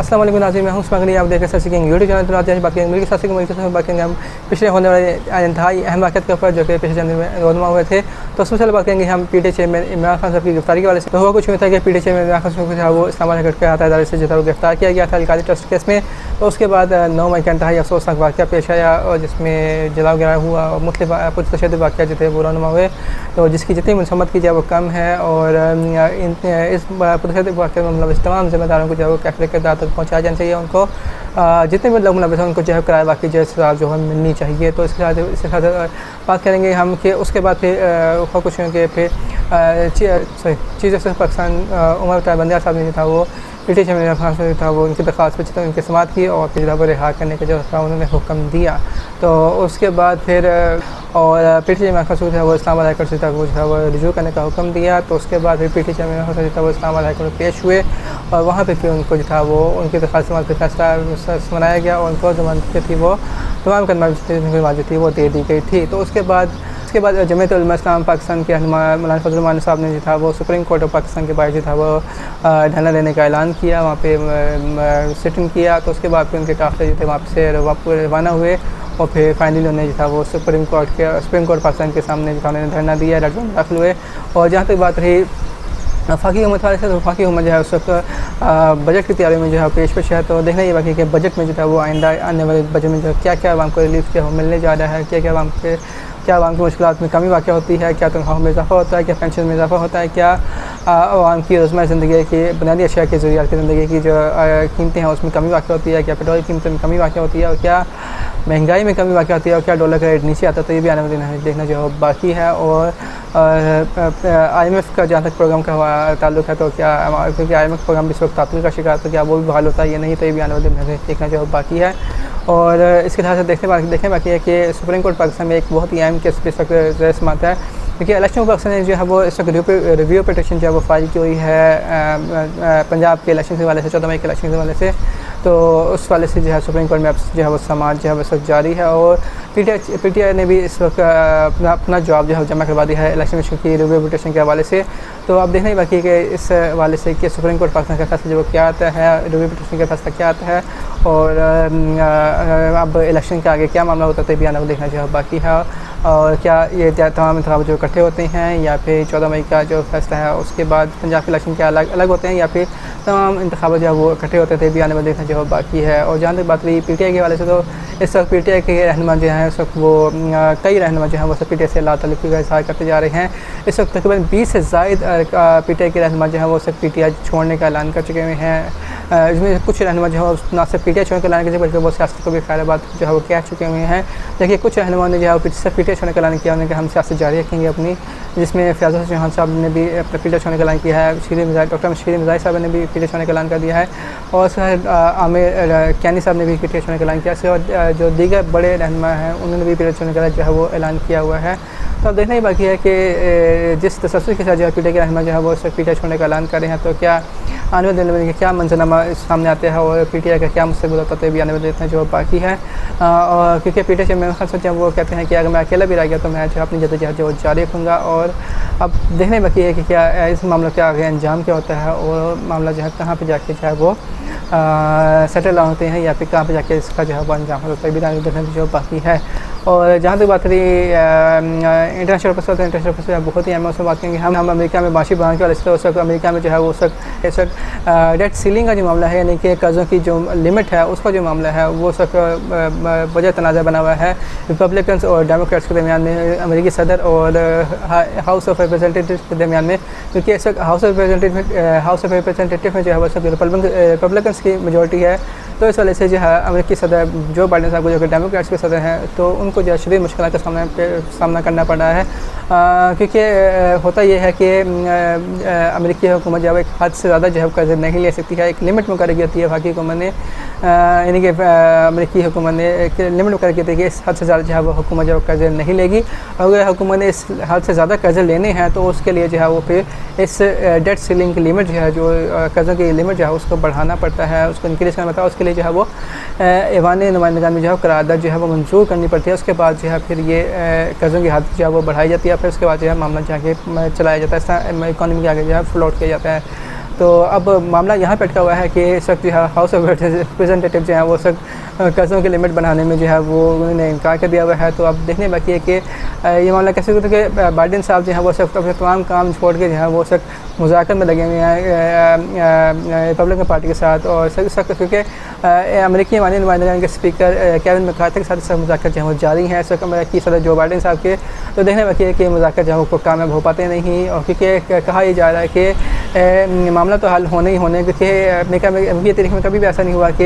अस्सलाम वालेकुम नाज़रीन, मैं हूं उस्मान। आप देख रहे हैं सीखेंगे यूट्यूब चैनल। तो आज बात करेंगे मिल्क साथ में बात करेंगे हम पिछले होने वाले इंतहाई अहम वाक़यात के ऊपर जो कि पिछले चंद में रोनमा हुए थे। तो उसमें से बात करेंगे हम पीटीआई चेयरमैन इमरान खान साहब की गिरफ्तारी के वाले से। तो हुआ कुछ हुआ था कि पीटीआई चेयरमैन इमरान खान साहब को वो इस्लामाबाद हाईकोर्ट के आता इदारे से जो था वो गिरफ्तार किया गया था अलकादी ट्रस्ट केस में। तो उसके बाद 9 मई का इंतहाई अफसोसनाक वाक़या पेश आया और जिसमें जलाओ गिराव हुआ और मुख्तलिफ पुरतशद्दुद वाक़यात जो थे वो रोनमा हुए। तो जिसकी जितनी मुसम्मत की जाए वो कम है और इस पुरतशद्दुद वाक़या में मतलब तमाम ज़िम्मेदारों को जो है वो कैफियत के दांत तक पहुँचाया जाना चाहिए। उनको जितने भी लोग मुलविस हैं उनको जो है किराए वाक़ई जो है मिलनी चाहिए। तो इसके साथ बात करेंगे हम कि उसके बाद फिर कुछ कि फिर चीफ जस्टिस पाकिस्तान उमर बंदियार साहब ने जो था वो पीटीआई चेयरमैन खान से था वो उनकी दरख्वास्त पर उनकी समात की और फिर वो रिहा करने का जो था उन्होंने हुक्म दिया। तो उसके बाद फिर और पीटीआई चेयरमैन खान से था वो इस्लामाबाद हाईकोर्ट से था वो जो है वो रिजू करने का हुक्म दिया। तो उसके बाद फिर पीटीआई चेयरमैन खान से था वो इस्लामाबाद हाईकोर्ट में पेश हुए और वहाँ पर फिर उनको जो था वो उनकी दरख्वास्त समात का फैसला सुनाया गया और उनको जमानत थी वो तमाम कदमात जो थी वो दे दी गई थी। तो उसके बाद जमीयत उलमा इस्लाम पाकिस्तान के रहनुमा मौलाना फजल रहमान साहब ने जो था वो सुप्रीम कोर्ट ऑफ पाकिस्तान के बाहर जो था वो धरना देने का ऐलान किया, वहाँ पे सिटिंग किया। तो उसके बाद फिर उनके काफ़िले जो थे वहाँ से रवाना हुए और फिर फाइनली उन्होंने जो था वो सुप्रीम कोर्ट पाकिस्तान के सामने जो था उन्होंने धरना दिया, लड़कों में दाखिल हुए। और जहाँ तक बात रही वफाकी हुकूमत वाले से, तो वफाकी हुकूमत जो है उस वक्त बजट की तैयारी में जो है पेश है। तो देखना ये बाकी कि बजट में जो था वो आइंदा आने वाले बजट में जो क्या क्या आवाम को रिलीफ क्या मिलने जा रहा है, क्या आवाम की मुश्किलात में कमी वाक़ होती है, क्या तनख्वाह में इजाफा होता है, क्या पेंशन में इजाफा होता है, क्या आवाम की रोज़मर्रा ज़िंदगी की बुनियादी अशिया की ज़रूरियात की ज़िंदगी की जो कीमतें हैं उसमें कमी वाक़ होती है, क्या पेट्रोल की कीमतों में कमी वाक़ होती है और क्या महंगाई में कमी वाक़ होती है और क्या डॉलर का रेट नीचे आता है। तो ये भी आने वाले देखना जो बाकी है। और IMF का जहाँ तक प्रोग्राम का ताल्लुक है तो क्या क्योंकि IMF प्रोग्राम भी इस वक्त तातुल का शिकार, तो क्या वो भी बहाल होता है या नहीं, तो ये भी आने वाले देखना जो बाकी है। और इसके साथ देखने बाकी है कि सुप्रीम कोर्ट पाकिस्तान में एक बहुत ही अहम केस इस वक्त रेस में आता है क्योंकि इलेक्शन पाकिस्तान ने जो है वो इस वक्त रिव्यू पिटिशन जो है वो फाइल की हुई है पंजाब के इलेक्शन के वाले से, 14 मई के इलेक्शन के वाले से। तो उस वाले से जो है सुप्रीम कोर्ट में अब जो है वो समाज जो है वो सब जारी है और पीटीआई ने भी इस वक्त अपना जवाब जो है जमा करवा दिया है इलेक्शन कमीशन की रिव्यू पिटिशन के हवाले से। तो अब देखना ही बाकी है कि इस हवाले से कि सुप्रीम कोर्ट पाकिस्तान का फैसला जो क्या आता है, रिव्यू पिटिशन का फैसला क्या आता है और अब इलेक्शन के आगे क्या मामला होता है, तो भी आना देखना जो है बाकी है। और क्या ये तमाम इंतखाब जो इकट्ठे होते हैं या फिर 14 मई का जो फैसला है उसके बाद पंजाब के इलेक्शन क्या अलग होते हैं या फिर तमाम इंतखाब जो है वो इकट्ठे होते थे, भी आने वाले देखना जो बाकी है। और जहाँ तक बात रही पीटीआई के हवाले से, तो इस वक्त पीटीआई के रहनुमा जो हैं इस वक्त वो कई रहनुमा जो हैं वो सब पीटीआई से लातल्लुकी का इज़हार करते जा रहे हैं। इस वक्त तकरीबन 20 से ज़ायद पीटीआई के रहनुमा जो हैं वो सब पीटीआई छोड़ने का ऐलान कर चुके हुए हैं। इसमें कुछ रहनुमा जो है ना सिर्फ पीटीआई छोड़ने का ऐलान किया बल्कि वो सियासत को भी खैर बात जो है वो कह चुके हुए हैं। देखिए कुछ रहनुमा ने जो है सिर्फ पीटीआई छोड़ने का ऐलान किया, उन्होंने हम सियासत जारी रखेंगे अपनी, जिसमें फैज़ल हुसैन चौहान साहब ने भी अपना पीटीआई छोड़ने का ऐलान किया है, डॉक्टर शीरी मिज़ाई साहब ने भी पीटीआई छोड़ने का ऐलान कर दिया है और आमिर कैनी साहब ने भी पीटीआई छोड़ने का ऐलान किया है और जो दीगर बड़े रहनुमा हैं उन्होंने भी पीटीआई छोड़ने का जो है वो ऐलान किया हुआ है। तो अब देखना ही बाकी है कि जिस तसल्सल के साथ जो है पीटीआई के रहनुमा जो है वो सिर्फ पीटीआई छोड़ने का ऐलान कर रहे हैं, तो क्या आने वाले दिन में क्या मंजरनामा सामने आते हैं और पीटीआई का क्या मुस्तक़बिल होता है, तो भी आने वाले दिन जो बाकी है। और क्योंकि पीटीआई चेयरमैन खान साहब वो कहते हैं कि अगर मैं अकेला भी रह गया तो मैं जो अपनी जद्दोजहद जो जारी रखूँगा। और अब देखने बाकी है कि क्या इस मामले का आगे अंजाम क्या होता है और मामला जो है कहाँ पर जाके जो है वो सेटल होते हैं या फिर कहाँ पे जाके इसका जो है वो अंजाम होता है, भी देखने जो बाकी है। और जहाँ तक बात रही इंटरनेशनल पर्सनल बहुत ही अहम उसमें बात करेंगे हम अमेरिका में माशी बढ़ाने के वाले से उस वक्त अमेरिका में जो है वो इस वक्त डेट सीलिंग का जो मामला है यानी कि कर्ज़ों की जो लिमिट है उसका जो मामला है वो उस वक्त वजह तनाज़ा बना हुआ है रिपब्लिकन्स और डेमोक्रेट्स के दरमियान में, अमेरिकी सदर और हाउस ऑफ रिप्रेजेंटेटिव के दरमियान में। क्योंकि इस वक्त हाउस ऑफ रिप्रेजेंटेटिव में जो है वो सब रिपब्लिकन्स की मेजॉरिटी है, तो इस वजह से जो है अमेरिकी सदर जो बाइडेन साहब को जो कि डेमोक्रेट्स के सदर हैं तो उनको जो है शदीद मुश्किल का सामना करना पड़ रहा है। क्योंकि होता यह है कि अमेरिकी हुकूमत जो है एक हद से ज़्यादा जो है कर्ज़ नहीं ले सकती है, एक लिमिट मुकर्रर की होती है वफाकी हुकूमत ने, यानी कि अमेरिकी हुकूमत ने एक लिमिट मुकर्रर की थी कि इस हद से ज़्यादा जो है वो हुकूमत जो कर्ज़ नहीं लेगी। अगर हुकूमत ने इस हद से ज़्यादा कर्ज़ लेने हैं तो उसके लिए जो है वो फिर इस डेट सीलिंग की लिमिट जो है जो कर्ज़ों की लिमिट जो है उसको बढ़ाना पड़ता है, उसको इंक्रीज़ करना पड़ता है। उसके लिए जो है वो ऐवान नुमाइंदगान में जो है करारदाद जो है वो मंजूर करनी पड़ती है। उसके बाद जो है फिर ये कर्ज़ों की हद जो है वो बढ़ाई जाती है, फिर उसके बाद जो है मामला जाके चलाया जाता है, इकॉनमी के आगे जो है फ्लोट किया जाता है। तो अब मामला यहाँ पे अटका हुआ है कि इस वक्त जो है हाउस ऑफ रिप्रेजेंटेटिव जो है वो सब कर्ज़ों की लिमिट बनाने में जो है वो उन्होंने इनकार कर दिया हुआ है। तो अब देखने बाकी है कि ये मामला कैसे होता है कि बाइडेन साहब जो है वो सब अपने तमाम काम छोड़ के जो है वो सब मुज़ाकरे में लगे हुए हैं रिपब्लिकन पार्टी के साथ, और सब क्योंकि अमेरिकी मानी नुमाइंदगान के स्पीकर केविन मैकार्थी के साथ सब मुज़ाकर जो है वो जारी हैं इस वक्त अमेरिकी सदर जो बाइडेन साहब के। तो देखने बाकी है कि मुज़ाकर जो है वो कामयाब हो पाते नहीं, और क्योंकि कहा यह जा रहा है कि मामला तो हल होने ही होने, क्योंकि अमेरिका में अभी तारीख में कभी भी ऐसा नहीं हुआ कि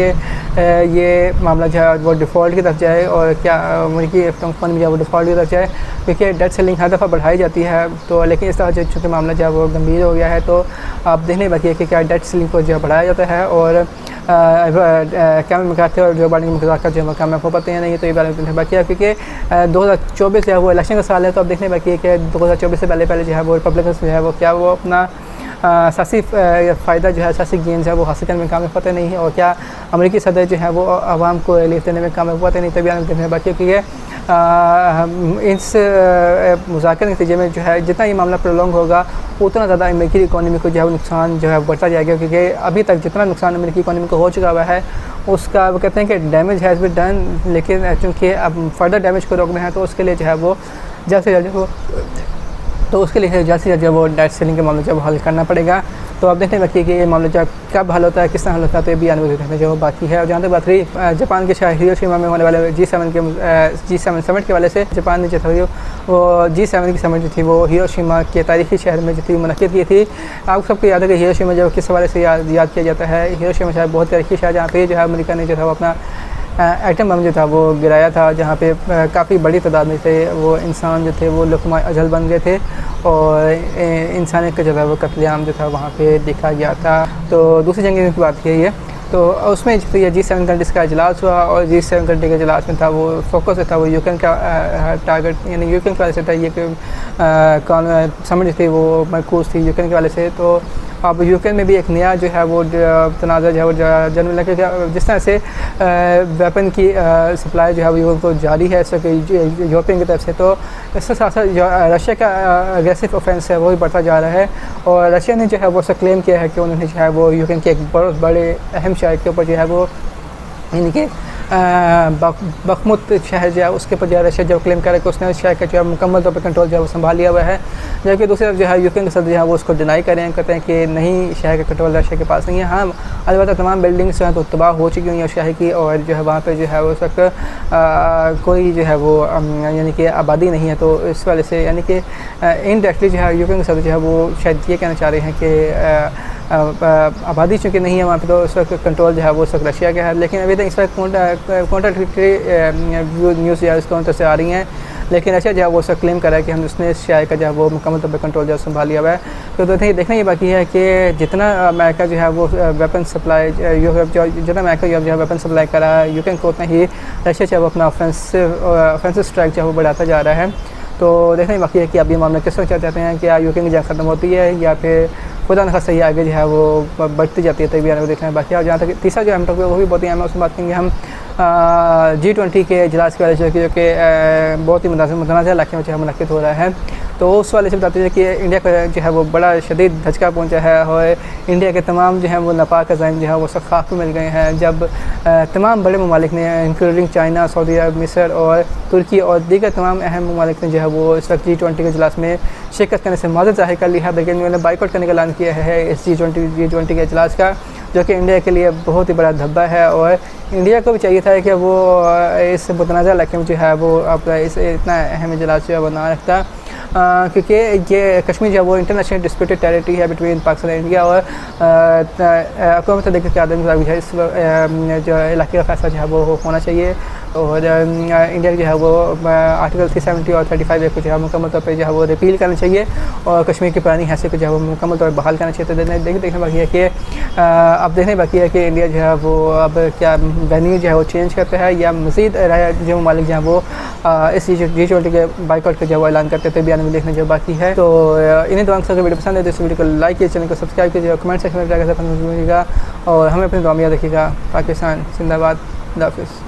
ये मामला जो है वो डिफ़ॉल्ट की तरफ जाए, और क्या अमेरिकी इकॉनमी जो है वो डिफ़ॉल्ट की तरफ जाए, क्योंकि डेट सेलिंग हर दफ़ा बढ़ाई जाती है। तो लेकिन इस तरह चूँकि मामला जो है वो गंभीर हो गया है, तो आप देखने बाकी है कि क्या डेट सेलिंग को जो है बढ़ाया जाता है और केविन मैकार्थी और जो बाइडेन की मुज़ाकरात जो है कामयाब हो पाते हैं नहीं। तो ये बात बाकी है क्योंकि 2024 जो है वो इलेक्शन का साल है। तो अब देखने बाकी है कि 2024 से पहले जो है वो रिपब्लिकन जो है वो क्या वो अपना सियासी फ़ायदा जो है सियासी गेन जो है वो हासिल करने में कामयाब होते नहीं है, और क्या अमेरिकी सदर जो है वो आवाम को रिलीफ देने में कामयाब होते नहीं। तभी देखने बाकी क्योंकि इस मुज़ाकरे के नतीजे में जो है जितना ये मामला प्रोलॉन्ग होगा उतना ज़्यादा अमेरिकी इकॉनमी को जो है नुकसान जो है बढ़ता जाएगा, क्योंकि अभी तक जितना नुकसान अमेरिकी इकॉनमी को हो चुका हुआ है उसका वो कहते हैं कि डैमेज हैज़ बीन डन, लेकिन चूँकि अब फर्दर डैमेज को रोकना है तो उसके लिए जो है वो जल्द से जल्द वो डेट सेलिंग के मामले जब हल करना पड़ेगा। तो आप देखने बाकी कि ये मामला जब कब हल होता है, किस तरह हल होता है, तो ये भी आने वाले जो बाकी है। और जहाँ तक बात रही जापान के शहर हिरोशिमा में होने वाले G7 समिट के वाले से, जापान ने जो था वो G7 की समिट जो थी वो हिरोशिमा के तारीखी शहर में जो थी मुनक़िद की थी। आप सबको याद है कि हिरोशिमा जो किस हवाले से याद किया जाता है, हिरोशिमा शहर बहुत तारीखी शहर जहाँ पे जो है अमेरिका ने जो था वो अपना एटम बम जो था वो गिराया था, जहाँ पे काफ़ी बड़ी तादाद में थे वो इंसान जो थे वो लुक़मा अजल बन गए थे, और इंसानियत का जो था वो कत्लेआम जो था वहाँ पे देखा गया था। तो दूसरी जंग की बात की है तो उसमें जो ये G7 कंट्रीज़ का इजलास हुआ, और G7 कंट्री के इजलास में था वो फोकस था वो यूक्रेन का टारगेट, यानी यूक्रेन के वाले से था ये समिट जो थी वो मरकूज़ थी यूक्रेन के वाले से। तो अब यूक्रेन में भी एक नया जो है वो तनाज़ा जो है वो जन्म लगे, जिस तरह से वेपन की सप्लाई जो है वो यूक्रेन को जारी है इस वक्त यूरोपियन की तरफ से। तो इसके साथ साथ जो रशिया का अग्रेसिव ऑफेंस है वो भी बढ़ता जा रहा है, और रशिया ने जो है वो क्लेम किया है कि उन्होंने जो है वो यूक्रेन के एक बहुत बड़े अहम शहर के ऊपर जो है वो यानी कि बखमुत शहर जो है उसके ऊपर जो है रशिया जब क्लेम करे कि उसने उस शहर का जो है मुकम्मल तौर पर कंट्रोल जो है वो संभाल लिया हुआ है, जबकि दूसरी तरफ जो है यूक्रेन के सदर जो है वो उसको डिनाई कर रहे हैं, कहते हैं कि नहीं, शहर का कंट्रोल रशिया के पास नहीं है। हाँ, अलबत्ता तमाम बिल्डिंग्स जो हैं तो तबाह हो चुकी हुई हैं शहर की, और जो है वहाँ पर जो है उस वक्त कोई जो है वो यानी कि आबादी नहीं है। तो इस वाले से यानी कि इनडायरेक्टली जो है यूक्रेन के सदर जो है वो शायद ये कहना चाह रहे हैं कि आबादी चूँकि नहीं है वहाँ पे, तो उस वक्त कंट्रोल जो है वो उस वक्त रशिया का है। लेकिन अभी तक इस वक्त कॉन्ट्राडिक्टरी न्यूज़ जो है इसको तरफ से आ रही हैं, लेकिन रशिया जो है वो उसका क्लेम कर रहा है कि हम उसने इस शहर का जो है वो मुकम्मल तौर पर कंट्रोल जो है संभाल लिया हुआ है। तो देखना ये बाकी है कि जितना अमेरिका जो है वो वेपन सप्लाई जितना अमेरिका जो है वेपन सप्लाई कर रहा है यूक्रेन को, उतना ही रशिया जो है वो अपना ऑफेंसिव स्ट्राइक जो है वो बढ़ाता जा रहा है। तो देखना ही बाकी है कि अब ये मामला किस तरह चाहते हैं, क्या यूक्रेन की जंग ख़त्म होती है या फिर खुदा न खास्ता आगे जो है वो बढ़ती जाती है, तभी आने को देखना है बाकी है। और जहाँ तक तीसरा जो हम टॉपिक है वो भी बहुत ही अहम है, उसमें बात करेंगे हम G20 के इजलास के वाले जो कि बहुत ही मुतनाज़ इलाके में जो है मुनक़िद हो रहा है। तो उस वाले से बताते हैं कि इंडिया का जो है वो बड़ा शदीद धचका पहुंचा है, और इंडिया के तमाम जो है वो नापाक अज़ाइम जो है वो सब खाक में मिल गए हैं, जब तमाम बड़े ममालिक ने इंक्लूडिंग चाइना, सऊदी अरब, मिस्र और तुर्की और दीगर तमाम अहम ममालिक ने जो है वो इस वक्त G20 के इजलास में शिरकत करने से माज़रत ज़ाहिर कर ली है, बल्कि उन्होंने बाइकआउट करने का ऐलान किया है इस G20 के इजलास का, जो कि इंडिया के लिए बहुत ही बड़ा धब्बा है। और इंडिया को भी चाहिए था कि वो इस मुतनाज़ा इलाके में जो है वो अपना इस इतना अहम इजलास जो है वो ना रखता, क्योंकि ये कश्मीर जो है वो इंटरनेशनल डिस्प्यूटेड टेरिटरी है बिटवीन पाकिस्तान और इंडिया, और अक़वाम मुत्तहिदा के आदमी जो है इस जो इलाके का फैसला जो है वो होना चाहिए। और इंडिया जो है वो आर्टिकल 370 और 35 को जो है मुकम्मल तौर पर जो है वो रिपील करना चाहिए, और कश्मीर की पुरानी हैसियत को जो है वो मुकम्मल तौर पर बहाल करना चाहिए। तो देखने बाकी है कि अब देखने बाकी है कि इंडिया जो है वो अब क्या वेन्यू जो है वो चेंज करता है, या मज़ीद जो ममालिक जो है वो इस G20 के बाइकआउट का जो है ऐलान करते थे भी आने में देखने जो बाकी है। तो इन्हीं दुआ से वीडियो पसंद है तो इस वीडियो को लाइक कीजिए, चैनल को सब्सक्राइब कीजिए, कमेंट सेक्शन में जाकर और हमें अपनी दुआ में याद रखिएगा। पाकिस्तान जिंदाबाद, खुदा हाफ़िज़।